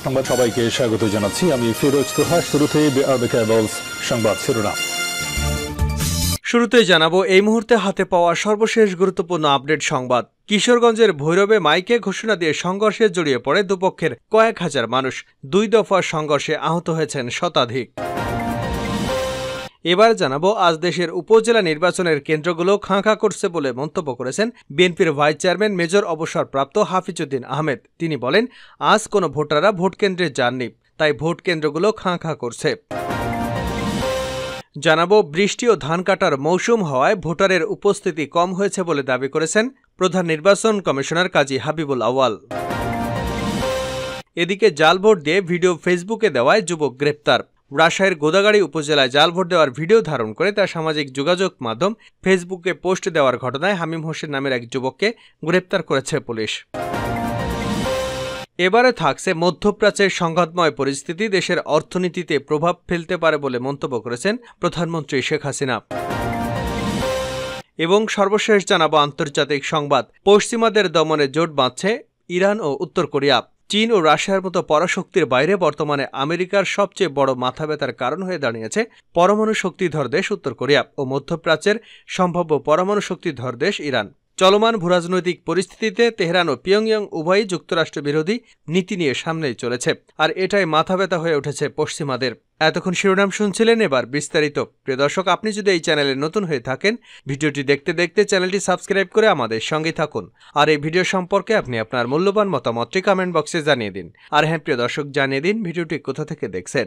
সংবাদ সবাইকে স্বাগত জানাচ্ছি। আমি ফিরোজ তোহা। শুরুতেই সংবাদ শিরোনাম। শুরুতেই জানাবো এই মুহূর্তে হাতে পাওয়া সর্বশেষ গুরুত্বপূর্ণ আপডেট সংবাদ। কিশোরগঞ্জের ভৈরবে মাইকে ঘোষণা দিয়ে সংঘর্ষে জড়িয়ে পড়ে দুপক্ষের কয়েক হাজার মানুষ। 2 দফার সংঘর্ষে আহত হয়েছেন শতাধিক। এবার জানাবো আজ দেশের উপজেলা নির্বাচনের কেন্দ্রগুলো খাঁ খাঁ করছে বলে মন্তব্য করেছেন বিএনপির ভাইস চেয়ারম্যান মেজর অবসরপ্রাপ্ত হাফিজউদ্দিন আহমেদ। তিনি বলেন, আজ কোনো ভোটাররা ভোট কেন্দ্রে যাননি, তাই ভোট কেন্দ্রগুলো খাঁ খাঁ করছে। জানাবো বৃষ্টি ও ধান কাটার মৌসুম হওয়ায় ভোটারের উপস্থিতি কম হয়েছে বলে দাবি করেছেন প্রধান নির্বাচন কমিশনার কাজী হাবিবুল আউয়াল। এদিকে জাল ভোট দিয়ে ভিডিও ফেসবুকে দেওয়ায় যুবক গ্রেপ্তার। রাজশাহীর গোদাগাড়ী উপজেলায় জাল ভোট দেওয়ার ভিডিও ধারণ করে তার সামাজিক যোগাযোগ মাধ্যম ফেসবুকে পোস্ট দেওয়ার ঘটনায় হামিম হোসেন নামের এক যুবককে গ্রেপ্তার করেছে পুলিশ। এবারে থাকছে মধ্যপ্রাচ্যের সংঘাতময় পরিস্থিতি দেশের অর্থনীতিতে প্রভাব ফেলতে পারে বলে মন্তব্য করেছেন প্রধানমন্ত্রী শেখ হাসিনা। এবং সর্বশেষ জানাবো আন্তর্জাতিক সংবাদ। পশ্চিমাদের দমনে জোট বাঁধছে ইরান ও উত্তর কোরিয়া। চীন ও রাশিয়ার মতো পরাশক্তির বাইরে বর্তমানে আমেরিকার সবচেয়ে বড় মাথাব্যথার কারণ হয়ে দাঁড়িয়েছে পরমাণু শক্তিধর দেশ উত্তর কোরিয়া ও মধ্যপ্রাচ্যের সম্ভাব্য পরমাণু শক্তিধর দেশ ইরান। চলমান ভূরাজনৈতিক পরিস্থিতিতে তেহরান ও পিয়ংইয়ং উভয়ই যুক্তরাষ্ট্র বিরোধী নীতি নিয়ে সামনেই চলেছে, আর এটাই মাথাব্যথা হয়ে উঠেছে পশ্চিমাদের। এতক্ষণ শিরোনাম শুনছিলেন, এবার বিস্তারিত। প্রিয় দর্শক, আপনি যদি এই চ্যানেলে নতুন হয়ে থাকেন, ভিডিওটি দেখতে দেখতে চ্যানেলটি সাবস্ক্রাইব করে আমাদের সঙ্গে থাকুন। আর এই ভিডিও সম্পর্কে আপনি আপনার মূল্যবান মতামতটি কমেন্ট বক্সে জানিয়ে দিন। আর হ্যাঁ প্রিয় দর্শক, জানিয়ে দিন ভিডিওটি কোথা থেকে দেখছেন।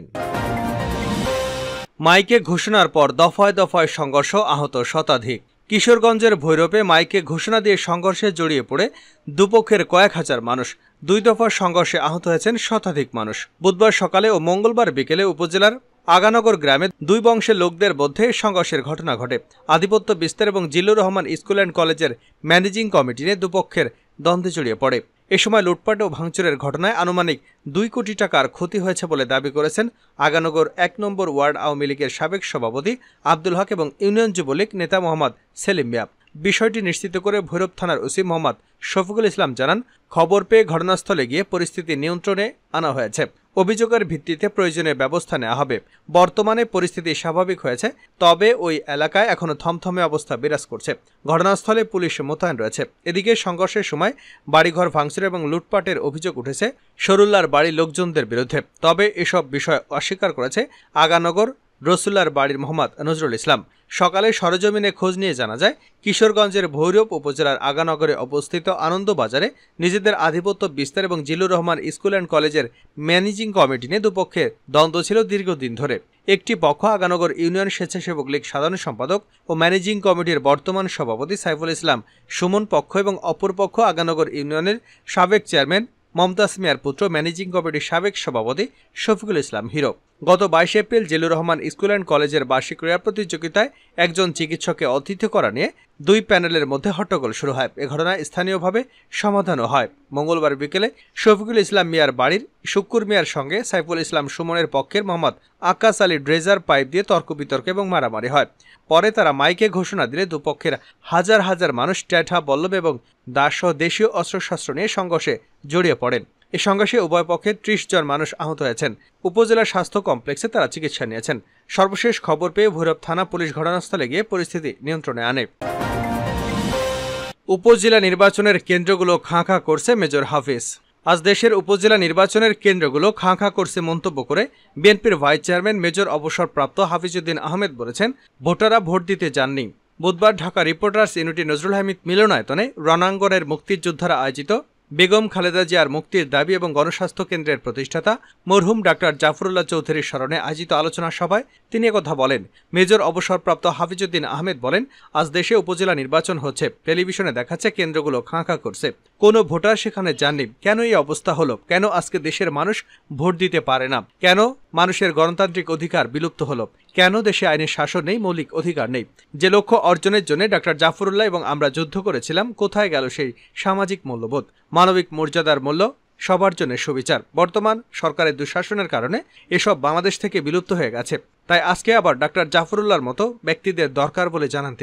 মাইকে ঘোষণার পর দফায় দফায় সংঘর্ষ, আহত শতাধিক। কিশোরগঞ্জের ভৈরবে মাইকে ঘোষণা দিয়ে সংঘর্ষে জড়িয়ে পড়ে দুপক্ষের কয়েক হাজার মানুষ। 2 দফার সংঘর্ষে আহত হয়েছেন শতাধিক মানুষ। বুধবার সকালে ও মঙ্গলবার বিকেলে উপজেলার আগানগর গ্রামে 2 বংশের লোকদের মধ্যে সংঘর্ষের ঘটনা ঘটে। আধিপত্য বিস্তার এবং জিল্লুর রহমান স্কুল অ্যান্ড কলেজের ম্যানেজিং কমিটি নিয়ে দুপক্ষের দ্বন্দ্বে জড়িয়ে পড়ে। এ সময় লুটপাট ও ভাঙচুরের ঘটনায় আনুমানিক 2 কোটি টাকার ক্ষতি হয়েছে বলে দাবি করেছেন আগানগর 1 নম্বর ওয়ার্ড আওয়ামী লীগের সাবেক সভাপতি আব্দুল হক এবং ইউনিয়ন যুবলীগ নেতা মোহাম্মদ সেলিম মিয়া। বিষয়টি নিশ্চিত করে ভৈরব থানার ওসি মোহাম্মদ শফিকুল ইসলাম জানান, খবর পেয়ে ঘটনাস্থলে গিয়ে পরিস্থিতি নিয়ন্ত্রণে আনা হয়েছে। অভিযোগের ভিত্তিতে প্রয়োজনীয় ব্যবস্থা নেওয়া হবে। বর্তমানে পরিস্থিতি স্বাভাবিক হয়েছে, তবে ওই এলাকায় এখনো থমথমে অবস্থা বিরাজ করছে। ঘটনাস্থলে পুলিশ মোতায়েন রয়েছে। এদিকে সংঘর্ষের সময় বাড়িঘর ভাঙচুর এবং লুটপাটের অভিযোগ উঠেছে শরুল্লার বাড়ির লোকজনদের বিরুদ্ধে। তবে এসব বিষয় অস্বীকার করেছে আগানগর রসুল্লার বাড়ির মোহাম্মদ নজরুল ইসলাম। সকালে সরেজমিনে খোঁজ নিয়ে জানা যায়, কিশোরগঞ্জের ভৈরব উপজেলার আগানগরে অবস্থিত আনন্দবাজারে নিজেদের আধিপত্য বিস্তার এবং জিল্লুর রহমান স্কুল অ্যান্ড কলেজের ম্যানেজিং কমিটি নিয়ে দুপক্ষের দ্বন্দ্ব ছিল দীর্ঘদিন ধরে। একটি পক্ষ আগানগর ইউনিয়ন স্বেচ্ছাসেবক লীগ সাধারণ সম্পাদক ও ম্যানেজিং কমিটির বর্তমান সভাপতি সাইফুল ইসলাম সুমন পক্ষ এবং অপর পক্ষ আগানগর ইউনিয়নের সাবেক চেয়ারম্যান মমতাজ মিয়ার পুত্র ম্যানেজিং কমিটির সাবেক সভাপতি শফিকুল ইসলাম হিরো। গত 22 April Zillur Rahman school and কলেজের বার্ষিক ক্রীড়া প্রতিযোগিতায় একজন চিকিৎসককে অতিথি করা নিয়ে 2 প্যানেলের মধ্যে হট্টগোল শুরু হয়। এ ঘটনায় স্থানীয়ভাবে সমাধানও হয়। মঙ্গলবার বিকেলে শফিকুল ইসলাম মিয়ার বাড়ির শুক্কুর মিয়ার সঙ্গে সাইফুল ইসলাম সুমনের পক্ষের মোহাম্মদ আকাশ আলী ড্রেজার পাইপ দিয়ে তর্ক বিতর্ক এবং মারামারি হয়। পরে তারা মাইকে ঘোষণা দিলে দুপক্ষের হাজার হাজার মানুষ ট্যাঠা, বল্লভ এবং দাসসহ দেশীয় অস্ত্রশস্ত্র নিয়ে সংঘর্ষে জড়িয়ে পড়েন। এই সংঘর্ষে উভয় পক্ষে 30 জন মানুষ আহত হয়েছেন। উপজেলা স্বাস্থ্য কমপ্লেক্সে তারা চিকিৎসা নিয়েছেন। সর্বশেষ খবর পেয়ে ভৈরব থানা পুলিশ ঘটনাস্থলে গিয়ে পরিস্থিতি নিয়ন্ত্রণে আনে। উপজেলা নির্বাচনের কেন্দ্রগুলো খাঁ খাঁ করছে মেজর হাফিজ। আজ দেশের উপজেলা নির্বাচনের কেন্দ্রগুলো খাঁ খাঁ করছে মন্তব্য করে বিএনপির ভাইস চেয়ারম্যান মেজর অবসরপ্রাপ্ত হাফিজউদ্দিন আহমেদ বলেছেন, ভোটাররা ভোট দিতে যাননি। বুধবার ঢাকা রিপোর্টার্স ইউনিটি নজরুল হামিদ মিলনায়তনে রণাঙ্গনের মুক্তিযোদ্ধারা আয়োজিত বেগম খালেদা জিয়ার মুক্তির দাবি এবং গণস্বাস্থ্য কেন্দ্রের প্রতিষ্ঠাতা মরহুম ডাক্তার জাফরুল্লাহ চৌধুরীর স্মরণে আয়োজিত আলোচনা সভায় তিনি একথা বলেন। মেজর অবসরপ্রাপ্ত হাফিজউদ্দিন আহমেদ বলেন, আজ দেশে উপজেলা নির্বাচন হচ্ছে, টেলিভিশনে দেখাচ্ছে কেন্দ্রগুলো খাঁ খাঁ করছে, কোনো ভোটার সেখানে যাননি। কেন এই অবস্থা হলো? কেন আজকে দেশের মানুষ ভোট দিতে পারে না? কেন মানুষের গণতান্ত্রিক অধিকার বিলুপ্ত হলো? কেন দেশে আইনের শাসন নেই, মৌলিক অধিকার নেই? যে লক্ষ্য অর্জনের জন্য ডাক্তার জাফরুল্লাহ এবং আমরা যুদ্ধ করেছিলাম, কোথায় গেল সেই সামাজিক মূল্যবোধ, মানবিক মর্যাদার মূল্য, সবার জন্য সুবিচার? বর্তমান সরকারের দুঃশাসনের কারণে এসব বাংলাদেশ থেকে বিলুপ্ত হয়ে গেছে। তাই আজকে আবার ডাক্তার জাফরুল্লাহর মতো ব্যক্তিদের দরকার বলে জানান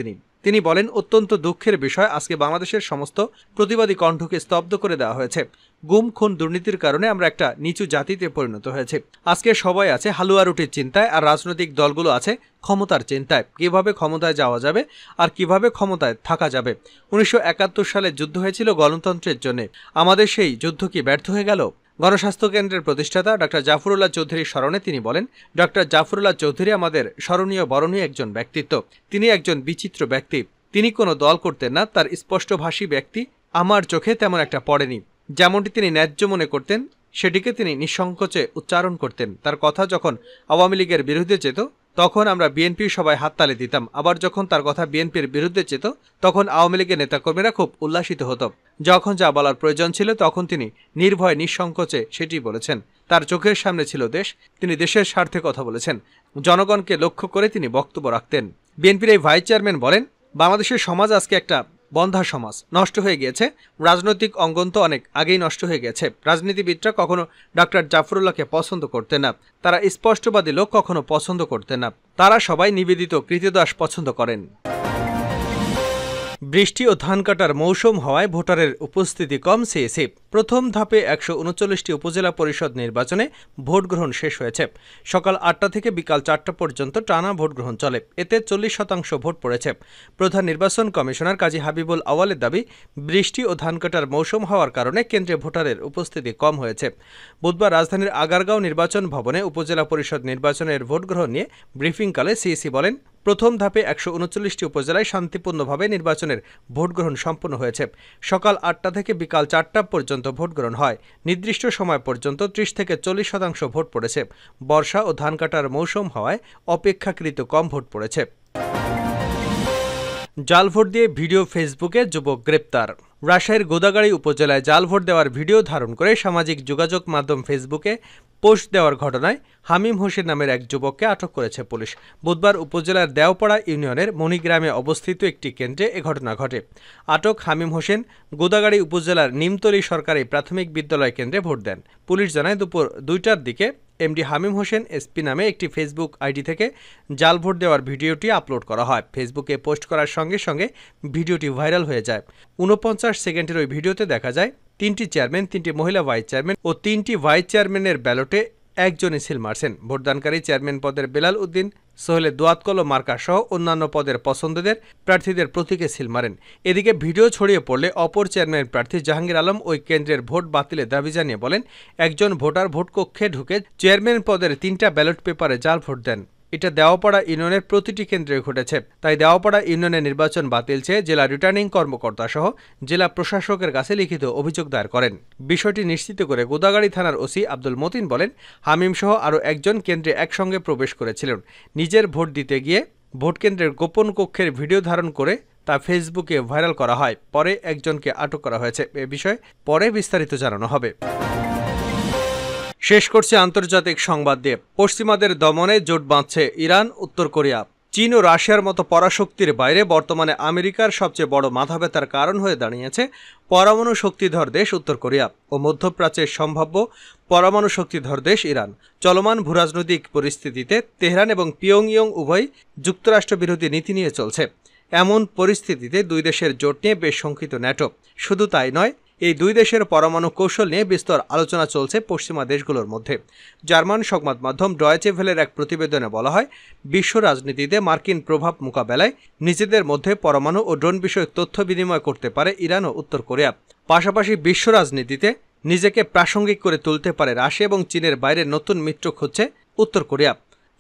তিনি বলেন, অত্যন্ত দুঃখের বিষয়, আজকে বাংলাদেশের সমস্ত প্রতিবাদী কণ্ঠকে স্তব্ধ করে দেওয়া হয়েছে। গুম খুন দুর্নীতির কারণে আমরা একটা নিচু জাতিতে পরিণত হয়েছে। আজকে সবাই আছে হালুয়া রুটির চিন্তায়, আর রাজনৈতিক দলগুলো আছে ক্ষমতার চিন্তায়, কিভাবে ক্ষমতায় যাওয়া যাবে আর কিভাবে ক্ষমতায় থাকা যাবে। 1971 সালে যুদ্ধ হয়েছিল গণতন্ত্রের জন্য। আমাদের সেই যুদ্ধ কি ব্যর্থ হয়ে গেল? গণস্বাস্থ্য কেন্দ্রের প্রতিষ্ঠাতা ডক্টর জাফরুল্লাহ চৌধুরীর স্মরণে তিনি বলেন, ডক্টর জাফরুল্লাহ চৌধুরী আমাদের স্মরণীয় বরণীয় একজন ব্যক্তিত্ব। তিনি একজন বিচিত্র ব্যক্তি। তিনি কোনো দল করতেন না। তার স্পষ্টভাষী ব্যক্তি আমার চোখে তেমন একটা পড়েনি। যেমনটি তিনি ন্যায্য মনে করতেন সেটিকে তিনি নিঃসংকোচে উচ্চারণ করতেন। তার কথা যখন আওয়ামী লীগের বিরুদ্ধে যেত তখন আমরা বিএনপির সবাই হাততালি দিতাম, আবার যখন তার কথা বিএনপির বিরুদ্ধে যেত তখন আওয়ামী লীগের নেতাকর্মীরা খুব উল্লাসিত হতো। যখন যা বলার প্রয়োজন ছিল তখন তিনি নির্ভয় নিঃসংকোচে সেটি বলেছেন। তার চোখের সামনে ছিল দেশ, তিনি দেশের স্বার্থে কথা বলেছেন। জনগণকে লক্ষ্য করে তিনি বক্তব্য রাখতেন। বিএনপির এই ভাইস চেয়ারম্যান বলেন, বাংলাদেশের সমাজ আজকে একটা বন্ধা সমাজ, নষ্ট হয়ে গিয়েছে। রাজনৈতিক অঙ্গন তো অনেক আগেই নষ্ট হয়ে গেছে। রাজনীতিবিদরা কখনো ডক্টর জাফরুল্লাহকে পছন্দ করতেন না। তারা স্পষ্টবাদী লোক কখনো পছন্দ করতেন না। তারা সবাই নিবেদিত কৃতদাস পছন্দ করেন। বৃষ্টি ও ধান কাটার মৌসুম হওয়ায় ভোটারের উপস্থিতি কম সিএসি। প্রথম ধাপে 139টি উপজেলা পরিষদ নির্বাচনে ভোট গ্রহণ শেষ হয়েছে। সকাল 8টা থেকে বিকাল 4টা পর্যন্ত টানা ভোট গ্রহণ চলে। এতে 40% ভোট পড়েছে। প্রধান নির্বাচন কমিশনার কাজী হাবিবুল আওয়ালের দাবি, বৃষ্টি ও ধান কাটার মৌসুম হওয়ার কারণে কেন্দ্রে ভোটারের উপস্থিতি কম হয়েছে। বুধবার রাজধানীর আগারগাঁও নির্বাচন ভবনে উপজেলা পরিষদ নির্বাচনের ভোট গ্রহণ নিয়ে ব্রিফিংকালে সিইসি বলেন, প্রথম ধাপে 139টি উপজেলায় শান্তিপূর্ণভাবে নির্বাচনের ভোট গ্রহণ সম্পন্ন হয়েছে। সকাল 8টা থেকে বিকাল 4টা পর্যন্ত ভোট গ্রহণ হয়। নির্দিষ্ট সময় পর্যন্ত 30 থেকে 40% ভোট পড়েছে। বর্ষা ও ধান কাটার মৌসুম হওয়ায় অপেক্ষাকৃত কম ভোট পড়েছে। জাল ভোট দিয়ে ভিডিও ফেসবুকে যুবক গ্রেপ্তার। রাজশাহীর গোদাগাড়ী উপজেলায় জাল ভোট দেওয়ার ভিডিও ধারণ করে সামাজিক যোগাযোগ মাধ্যম ফেসবুকে পোস্ট দেওয়ার ঘটনায় হামিম হোসেন নামের এক যুবককে আটক করেছে পুলিশ। বুধবার উপজেলার দেওপাড়া ইউনিয়নের মণিগ্রামে অবস্থিত একটি কেন্দ্রে এ ঘটনা ঘটে। আটক হামিম হোসেন গোদাগাড়ী উপজেলার নিমতলী সরকারি প্রাথমিক বিদ্যালয় কেন্দ্রে ভোট দেন। পুলিশ জানায়, দুপুর 2টার দিকে এমডি হামিম হোসেন এসপি নামে একটি ফেসবুক আইডি থেকে জাল ভোট দেওয়ার ভিডিওটি আপলোড করা হয়। ফেসবুকে পোস্ট করার সঙ্গে সঙ্গে ভিডিওটি ভাইরাল হয়ে যায়। 49 সেকেন্ডের ওই ভিডিওতে দেখা যায় 3টি চেয়ারম্যান, 3টি মহিলা ভাইস চেয়ারম্যান ও 3টি ভাইস চেয়ারম্যানের ব্যালটে একজনই সিল মারছেন। ভোটদানকারী চেয়ারম্যান পদের বেলাল উদ্দিন, সোহেলে দোয়াতকল মার্কা সহ অন্যান্য পদের পছন্দদের প্রার্থীদের প্রতীকে সিল মারেন। এদিকে ভিডিও ছড়িয়ে পড়লে অপর চেয়ারম্যান প্রার্থী জাহাঙ্গীর আলম ওই কেন্দ্রের ভোট বাতিলের দাবি জানিয়ে বলেন, একজন ভোটার ভোট কক্ষে ঢুকে চেয়ারম্যান পদের 3টা ব্যালট পেপারে জাল ভোট দেন। এটা দেওয়াপাড়া ইউনিয়নের প্রতিটি কেন্দ্রে ঘটেছে। তাই দেওয়াপাড়া ইউনিয়নের নির্বাচন বাতিল চেয়ে জেলা রিটার্নিং কর্মকর্তা সহ জেলা প্রশাসকের কাছে লিখিত অভিযোগ দায়ের করেন। বিষয়টি নিশ্চিত করে গোদাগাড়ী থানার ওসি আব্দুল মতিন বলেন, হামিম সহ আরও একজন কেন্দ্রে একসঙ্গে প্রবেশ করেছিলেন। নিজের ভোট দিতে গিয়ে ভোট কেন্দ্রের গোপন কক্ষের ভিডিও ধারণ করে তা ফেসবুকে ভাইরাল করা হয়। পরে একজনকে আটক করা হয়েছে। এ বিষয়ে পরে বিস্তারিত জানানো হবে। শেষ করছে আন্তর্জাতিক সংবাদ দিয়ে। পশ্চিমাদের দমনে জোট বাঁধছে ইরান, উত্তর কোরিয়া। চীন ও রাশিয়ার মতো পরাশক্তির বাইরে বর্তমানে আমেরিকার সবচেয়ে বড় মাথাব্যথার কারণ হয়ে দাঁড়িয়েছে পরমাণু শক্তিধর দেশ উত্তর কোরিয়া ও মধ্যপ্রাচ্যের সম্ভাব্য পরমাণু শক্তিধর দেশ ইরান। চলমান ভূরাজনৈতিক পরিস্থিতিতে তেহরান এবং পিয়ংইয়ং উভয় যুক্তরাষ্ট্র বিরোধী নীতি নিয়ে চলছে। এমন পরিস্থিতিতে দুই দেশের জোট নিয়ে বেশ শঙ্কিত ন্যাটো। শুধু তাই নয়, এই দুই দেশের পরমাণু কৌশল নিয়ে বিস্তর আলোচনা চলছে পশ্চিমা দেশগুলোর মধ্যে। জার্মান সংবাদ মাধ্যম ডয়েচে ভেলের এক প্রতিবেদনে বলা হয়, বিশ্ব রাজনীতিতে মার্কিন প্রভাব মোকাবেলায় নিজেদের মধ্যে পরমাণু ও ড্রোন বিষয়ক তথ্য বিনিময় করতে পারে ইরান ও উত্তর কোরিয়া। পাশাপাশি বিশ্ব রাজনীতিতে নিজেকে প্রাসঙ্গিক করে তুলতে পারে রাশিয়া এবং চীনের বাইরে নতুন মিত্র খুঁজছে উত্তর কোরিয়া।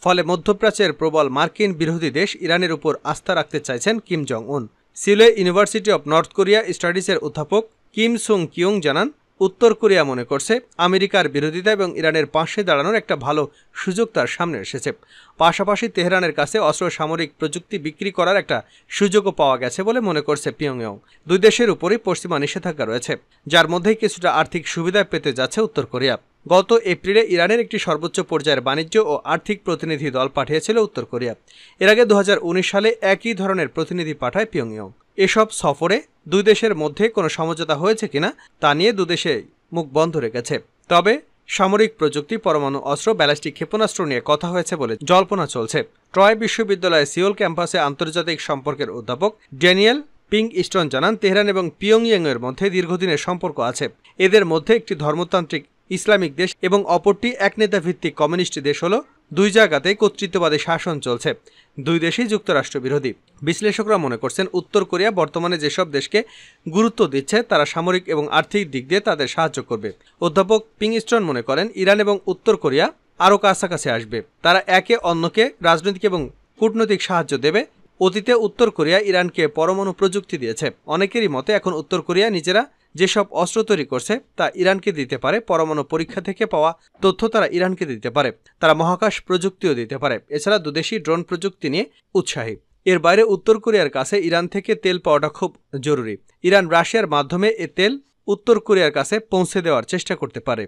ফলে মধ্যপ্রাচ্যের প্রবল মার্কিন বিরোধী দেশ ইরানের উপর আস্থা রাখতে চাইছেন কিম জং উন। সিউলে ইউনিভার্সিটি অব নর্থ কোরিয়া স্টাডিজের অধ্যাপক কিম সুং কিউং জানান, উত্তর কোরিয়া মনে করছে আমেরিকার বিরোধিতা এবং ইরানের পাশে দাঁড়ানোর একটা ভালো সুযোগ তার সামনে এসেছে। পাশাপাশি তেহরানের কাছে অস্ত্র সামরিক প্রযুক্তি বিক্রি করার একটা সুযোগও পাওয়া গেছে বলে মনে করছে পিয়ংইয়ং। দুই দেশের উপরই পশ্চিমা নিষেধাজ্ঞা রয়েছে, যার মধ্যেই কিছুটা আর্থিক সুবিধা পেতে যাচ্ছে উত্তর কোরিয়া। গত এপ্রিলে ইরানের একটি সর্বোচ্চ পর্যায়ের বাণিজ্য ও আর্থিক প্রতিনিধি দল পাঠিয়েছিল উত্তর কোরিয়া। এর আগে 2019 সালে একই ধরনের প্রতিনিধি পাঠায় পিয়ংইয়ং। এসব সফরে দুই দেশের মধ্যে কোনো সমঝোতা হয়েছে কিনা তা নিয়ে দুদেশে মুখ বন্ধ রেখেছে। তবে সামরিক প্রযুক্তি, পরমাণু অস্ত্র, ব্যালিস্টিক ক্ষেপণাস্ত্র নিয়ে কথা হয়েছে বলে জল্পনা চলছে। ট্রয় বিশ্ববিদ্যালয়ের সিওল ক্যাম্পাসে আন্তর্জাতিক সম্পর্কের অধ্যাপক ড্যানিয়েল পিং ইস্টন জানান, তেহরান এবং পিয়ংইয়ংয়ের মধ্যে দীর্ঘদিনের সম্পর্ক আছে। এদের মধ্যে একটি ধর্মতান্ত্রিক ইসলামিক দেশ এবং অপরটি এক নেতাভিত্তিক কমিউনিস্ট দেশ হল। দুই জায়গাতেই কর্তৃত্ববাদী শাসন চলছে। দুই দেশই যুক্তরাষ্ট্র বিরোধী। বিশ্লেষকরা মনে করছেন, উত্তর কোরিয়া বর্তমানে যেসব দেশকে গুরুত্ব দিচ্ছে তারা সামরিক এবং আর্থিক দিক দিয়ে তাদের সাহায্য করবে। অধ্যাপক পিং ইস্টন মনে করেন, ইরান এবং উত্তর কোরিয়া আরও কাছাকাছি আসবে। তারা একে অন্যকে রাজনৈতিক এবং কূটনৈতিক সাহায্য দেবে। অতীতে উত্তর কোরিয়া ইরানকে পরমাণু প্রযুক্তি দিয়েছে। অনেকেরই মতে এখন উত্তর কোরিয়া নিজেরা যেসব অস্ত্র তৈরি করছে তা ইরানকে দিতে পারে। পরমাণু পরীক্ষা থেকে পাওয়া তথ্য তারা ইরানকে দিতে পারে। তারা মহাকাশ প্রযুক্তিও দিতে পারে। এছাড়া দুদেশই ড্রোন প্রযুক্তি নিয়ে উৎসাহী। এর বাইরে উত্তর কোরিয়ার কাছে ইরান থেকে তেল পাওয়াটা খুব জরুরি। ইরান রাশিয়ার মাধ্যমে এ তেল উত্তর কোরিয়ার কাছে পৌঁছে দেওয়ার চেষ্টা করতে পারে।